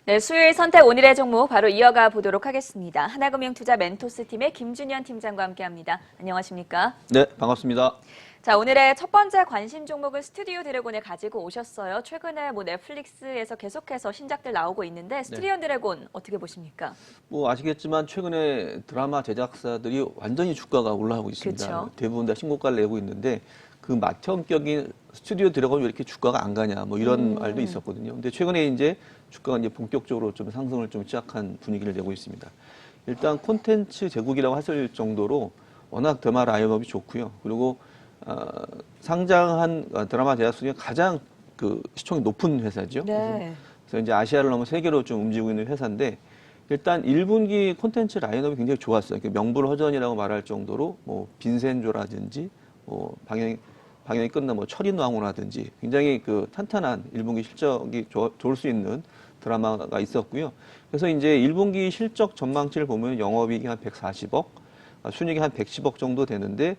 네, 수요일 선택 오늘의 종목 바로 이어가 보도록 하겠습니다. 하나금융투자 멘토스팀의 김준현 팀장과 함께합니다. 안녕하십니까? 네, 반갑습니다. 자, 오늘의 첫 번째 관심 종목은 스튜디오 드래곤에 가지고 오셨어요. 최근에 넷플릭스에서 계속해서 신작들 나오고 있는데 스튜디오 드래곤 어떻게 보십니까? 뭐 아시겠지만 최근에 드라마 제작사들이 완전히 주가가 올라가고 있습니다. 그쵸? 대부분 다 신고가를 내고 있는데 그 마태형격인 스튜디오 드래곤이 왜 이렇게 주가가 안 가냐 뭐 이런 말도 있었거든요. 근데 최근에 이제 주가가 이제 본격적으로 좀 상승을 좀 시작한 분위기를 내고 있습니다. 일단 콘텐츠 제국이라고 하실 정도로 워낙 드라마 라인업이 좋고요. 그리고 상장한 드라마 제작사 중에 가장 그 시청이 높은 회사죠. 네. 그래서 이제 아시아를 넘어 세계로 좀 움직이고 있는 회사인데 일단 1분기 콘텐츠 라인업이 굉장히 좋았어요. 명불허전이라고 말할 정도로 뭐 빈센조라든지 뭐 방영이 끝난 뭐 철인왕후라든지 굉장히 그 탄탄한 1분기 실적이 좋을 수 있는 드라마가 있었고요. 그래서 이제 1분기 실적 전망치를 보면 영업이익이 한 140억, 순이익이 한 110억 정도 되는데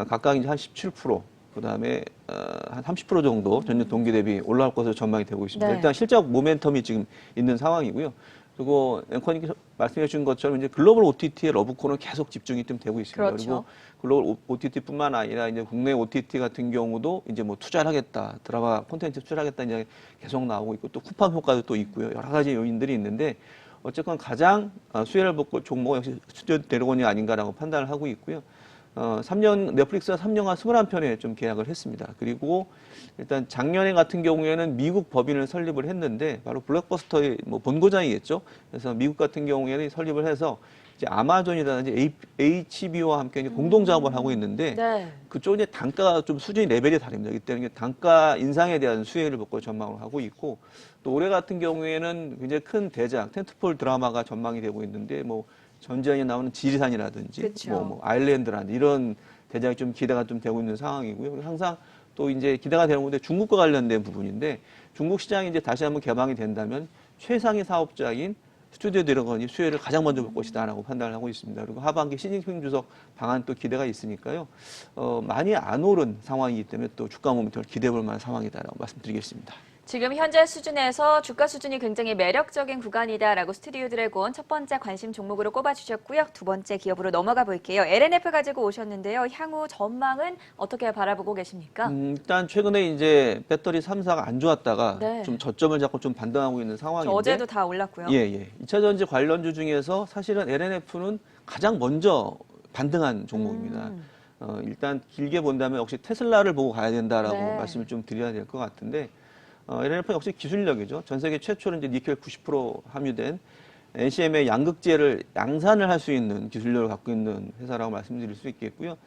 각각 이제 한 17%, 그다음에 한 30% 정도 전년 동기 대비 올라올 것으로 전망이 되고 있습니다. 네. 일단 실적 모멘텀이 지금 있는 상황이고요. 그리고 앵커님께서 말씀해 주신 것처럼 이제 글로벌 OTT의 러브콜은 계속 집중이 좀 되고 있습니다. 그렇죠. 그리고 글로벌 OTT뿐만 아니라 이제 국내 OTT 같은 경우도 이제 뭐 투자를 하겠다, 드라마 콘텐츠 투자를 하겠다 이제 계속 나오고 있고 또 쿠팡 효과도 또 있고요. 여러 가지 요인들이 있는데 어쨌건 가장 수혜를 볼 종목은 역시 스튜디오 드래곤이 아닌가라고 판단을 하고 있고요. 3년, 넷플릭스가 3년간 21편에 좀 계약을 했습니다. 그리고 일단 작년에 같은 경우에는 미국 법인을 설립을 했는데 바로 블록버스터의 뭐 본고장이겠죠. 그래서 미국 같은 경우에는 설립을 해서 이제 아마존이라든지 HBO와 함께 이제 공동 작업을 하고 있는데 네. 그쪽 이제 단가가 좀 수준이 레벨이 다릅니다. 이때는 단가 인상에 대한 수혜를 받고 전망을 하고 있고 또 올해 같은 경우에는 굉장히 큰 대작, 텐트폴 드라마가 전망이 되고 있는데 뭐 전지현이 나오는 지리산이라든지 그쵸. 뭐 아일랜드라든지 이런 대작이 좀 기대가 좀 되고 있는 상황이고요. 항상 또 이제 기대가 되는 건데 중국과 관련된 부분인데 중국 시장이 이제 다시 한번 개방이 된다면 최상위 사업자인 스튜디오 드래곤이 수혜를 가장 먼저 볼 것이다라고 판단을 하고 있습니다. 그리고 하반기 시진핑 주석 방한 또 기대가 있으니까요. 많이 안 오른 상황이기 때문에 또 주가 모멘텀을 기대해 볼 만한 상황이다라고 말씀드리겠습니다. 지금 현재 수준에서 주가 수준이 굉장히 매력적인 구간이다라고 스튜디오 드래곤 첫 번째 관심 종목으로 꼽아주셨고요. 두 번째 기업으로 넘어가 볼게요. LNF 가지고 오셨는데요. 향후 전망은 어떻게 바라보고 계십니까? 일단 최근에 이제 배터리 3사가 안 좋았다가 네. 좀 저점을 잡고 좀 반등하고 있는 상황인데 어제도 다 올랐고요. 예. 2차 전지 관련주 중에서 사실은 LNF는 가장 먼저 반등한 종목입니다. 일단 길게 본다면 역시 테슬라를 보고 가야 된다라고 네. 말씀을 좀 드려야 될 것 같은데 LNF는 역시 기술력이죠. 전 세계 최초로 이제 니켈 90% 함유된 NCM의 양극재를 양산을 할 수 있는 기술력을 갖고 있는 회사라고 말씀드릴 수 있겠고요.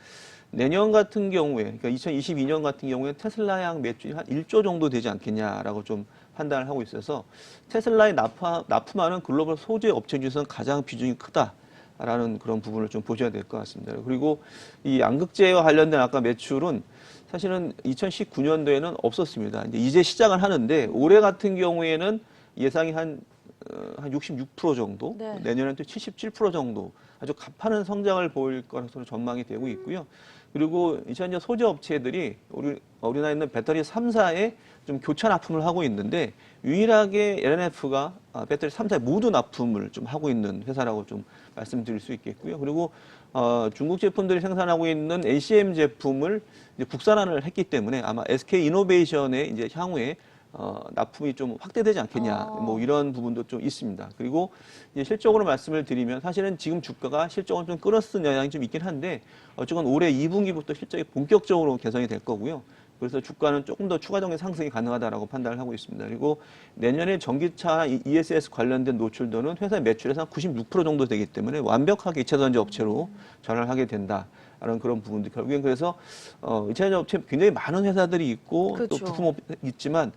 내년 같은 경우에, 그러니까 2022년 같은 경우에 테슬라향 매출이 한 1조 정도 되지 않겠냐라고 좀 판단을 하고 있어서 테슬라에 납품하는 글로벌 소재 업체 중에서는 가장 비중이 크다라는 그런 부분을 좀 보셔야 될 것 같습니다. 그리고 이 양극재와 관련된 아까 매출은 사실은 2019년도에는 없었습니다. 이제 시작을 하는데 올해 같은 경우에는 예상이 한 66% 정도, 네. 내년에는 또 77% 정도 아주 가파른 성장을 보일 것으로 전망이 되고 있고요. 그리고 이제 소재 업체들이 우리나라에 있는 배터리 3사에 좀 교차 납품을 하고 있는데 유일하게 LNF가 배터리 3사에 모두 납품을 좀 하고 있는 회사라고 좀 말씀드릴 수 있겠고요. 그리고 중국 제품들이 생산하고 있는 NCM 제품을 이제 국산화를 했기 때문에 아마 SK 이노베이션의 이제 향후에 납품이 좀 확대되지 않겠냐, 뭐 이런 부분도 좀 있습니다. 그리고 이제 실적으로 말씀을 드리면 사실은 지금 주가가 실적을 좀 끌어쓴 영향이 좀 있긴 한데 어쨌건 올해 2분기부터 실적이 본격적으로 개선이 될 거고요. 그래서 주가는 조금 더 추가적인 상승이 가능하다라고 판단을 하고 있습니다. 그리고 내년에 전기차 ESS 관련된 노출도는 회사 매출에서 한 96% 정도 되기 때문에 완벽하게 2차 전지 업체로 전환을 하게 된다. 라는 그런 부분들 결국엔 그래서 2차 전지 업체 굉장히 많은 회사들이 있고 그렇죠. 또 부품 있지만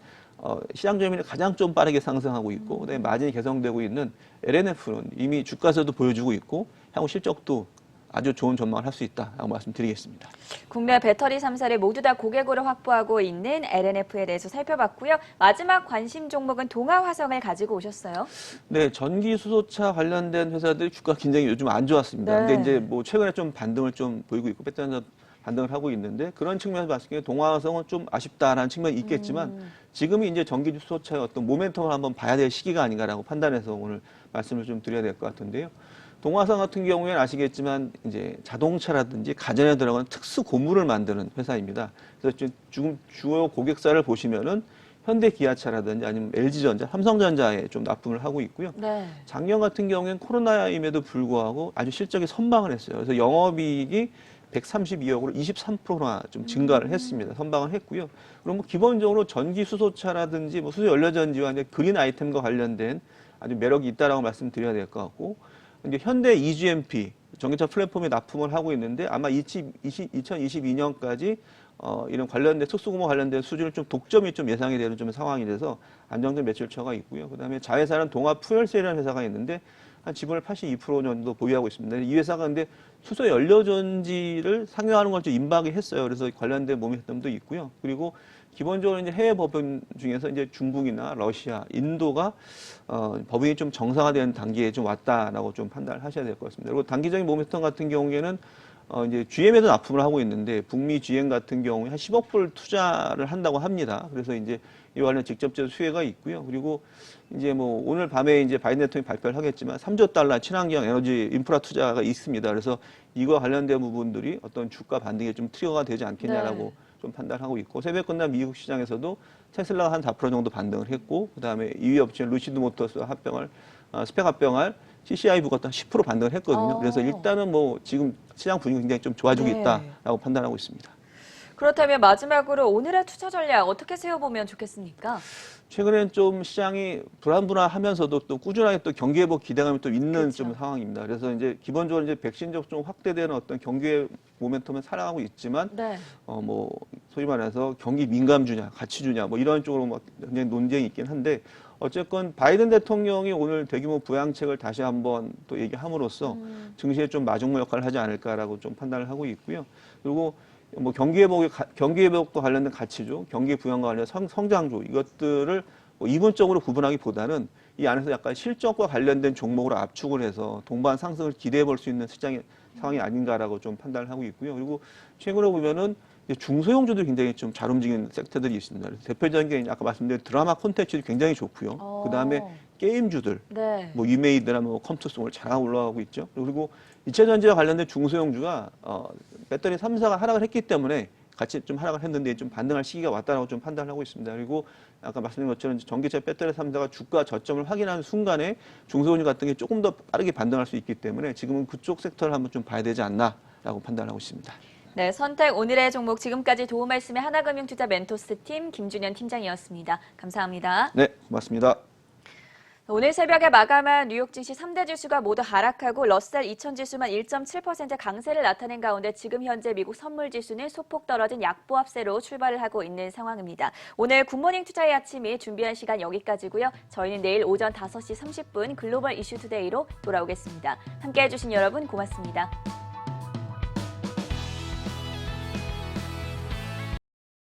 시장 점유율이 가장 좀 빠르게 상승하고 있고 그다음에 마진이 개선되고 있는 LNF는 이미 주가에서도 보여주고 있고 향후 실적도 아주 좋은 전망을 할 수 있다라고 말씀드리겠습니다. 국내 배터리 3사를 모두 다 고객으로 확보하고 있는 LNF에 대해서 살펴봤고요. 마지막 관심 종목은 동아화성을 가지고 오셨어요. 네, 전기 수소차 관련된 회사들이 주가 굉장히 요즘 안 좋았습니다. 네. 근데 이제 뭐 최근에 좀 반등을 좀 보이고 있고 배터리 반등을 하고 있는데 그런 측면에서 봤을 때 동아화성은 좀 아쉽다라는 측면이 있겠지만 지금이 이제 전기 수소차의 어떤 모멘텀을 한번 봐야 될 시기가 아닌가라고 판단해서 오늘 말씀을 좀 드려야 될 것 같은데요. 동화성 같은 경우에는 아시겠지만 이제 자동차라든지 가전에 들어가는 특수 고무를 만드는 회사입니다. 그래서 지금 주요 고객사를 보시면은 현대 기아차라든지 아니면 LG전자, 삼성전자에 좀 납품을 하고 있고요. 네. 작년 같은 경우에는 코로나임에도 불구하고 아주 실적이 선방을 했어요. 그래서 영업이익이 132억으로 23%나 좀 증가를 했습니다. 선방을 했고요. 그럼 뭐 기본적으로 전기 수소차라든지 뭐 수소 연료전지와 이제 그린 아이템과 관련된 아주 매력이 있다라고 말씀드려야 될 것 같고, 이제 현대 EGMP 전기차 플랫폼에 납품을 하고 있는데 아마 2022년까지 이런 관련된 특수고무 관련된 수준을 좀 독점이 좀 예상이 되는 좀 상황이 돼서 안정된 매출처가 있고요. 그다음에 자회사는 동아퓨얼셀이라는 회사가 있는데 한 지분을 82% 정도 보유하고 있습니다. 이 회사가 근데 수소 연료전지를 상용하는 걸 좀 임박이 했어요. 그래서 관련된 모멘텀도 있고요. 그리고 기본적으로 이제 해외 법인 중에서 이제 중국이나 러시아, 인도가 법인이 좀 정상화되는 단계에 좀 왔다라고 좀 판단을 하셔야 될 것 같습니다. 그리고 단기적인 모멘텀 같은 경우에는 이제 GM에도 납품을 하고 있는데 북미 GM 같은 경우에 한 10억 불 투자를 한다고 합니다. 그래서 이제 이 관련 직접적 수혜가 있고요. 그리고 이제 뭐 오늘 밤에 이제 바이든 대통령이 발표를 하겠지만 3조 달러 친환경 에너지 인프라 투자가 있습니다. 그래서 이와 관련된 부분들이 어떤 주가 반등에 좀 트리거가 되지 않겠냐라고 네. 좀 판단하고 있고 새벽 끝난 미국 시장에서도 테슬라가 한 4% 정도 반등을 했고 그다음에 2위 업체 루시드 모터스 스펙 합병할 CCI 부가 한 10% 반등을 했거든요. 그래서 일단은 뭐 지금 시장 분위기 굉장히 좀 좋아지고 네. 있다라고 판단하고 있습니다. 그렇다면 마지막으로 오늘의 투자 전략 어떻게 세워보면 좋겠습니까? 최근엔 좀 시장이 불안불안하면서도 또 꾸준하게 또 경기 회복 기대감이 또 있는 그렇죠. 좀 상황입니다. 그래서 이제 기본적으로 이제 백신 접종 확대되는 어떤 경기 모멘텀은 살아가고 있지만 네. 뭐 소위 말해서 경기 민감주냐, 가치주냐 뭐 이런 쪽으로 뭐 굉장히 논쟁이 있긴 한데 어쨌건 바이든 대통령이 오늘 대규모 부양책을 다시 한번 또 얘기함으로써 증시에 좀 마중물 역할을 하지 않을까라고 좀 판단을 하고 있고요. 그리고 뭐 경기 회복과 관련된 가치주, 경기 부양과 관련된 성장주 이것들을 뭐 이분적으로 구분하기보다는 이 안에서 약간 실적과 관련된 종목으로 압축을 해서 동반 상승을 기대해 볼 수 있는 시장의 상황이 아닌가라고 좀 판단을 하고 있고요. 그리고 최근에 보면은 중소형주도 굉장히 좀 잘 움직이는 섹터들이 있습니다. 그래서 대표적인 게 아까 말씀드린 드라마 콘텐츠도 굉장히 좋고요. 그다음에 게임주들, 네. 뭐 유메이드나 뭐 컴투스 오늘 잘 올라가고 있죠. 그리고 이차전지와 관련된 중소형주가 배터리 3사가 하락을 했기 때문에 같이 좀 하락을 했는데 좀 반등할 시기가 왔다라고 좀 판단을 하고 있습니다. 그리고 아까 말씀드린 것처럼 전기차 배터리 3사가 주가 저점을 확인하는 순간에 중소형주 같은 게 조금 더 빠르게 반등할 수 있기 때문에 지금은 그쪽 섹터를 한번 좀 봐야 되지 않나라고 판단하고 있습니다. 네, 선택 오늘의 종목 지금까지 도움 말씀의 하나금융투자 멘토스 팀 김준현 팀장이었습니다. 감사합니다. 네, 고맙습니다. 오늘 새벽에 마감한 뉴욕 증시 3대 지수가 모두 하락하고 러셀 2000 지수만 1.7% 강세를 나타낸 가운데 지금 현재 미국 선물 지수는 소폭 떨어진 약보합세로 출발을 하고 있는 상황입니다. 오늘 굿모닝 투자의 아침이 준비한 시간 여기까지고요. 저희는 내일 오전 5시 30분 글로벌 이슈 투데이로 돌아오겠습니다. 함께해 주신 여러분 고맙습니다.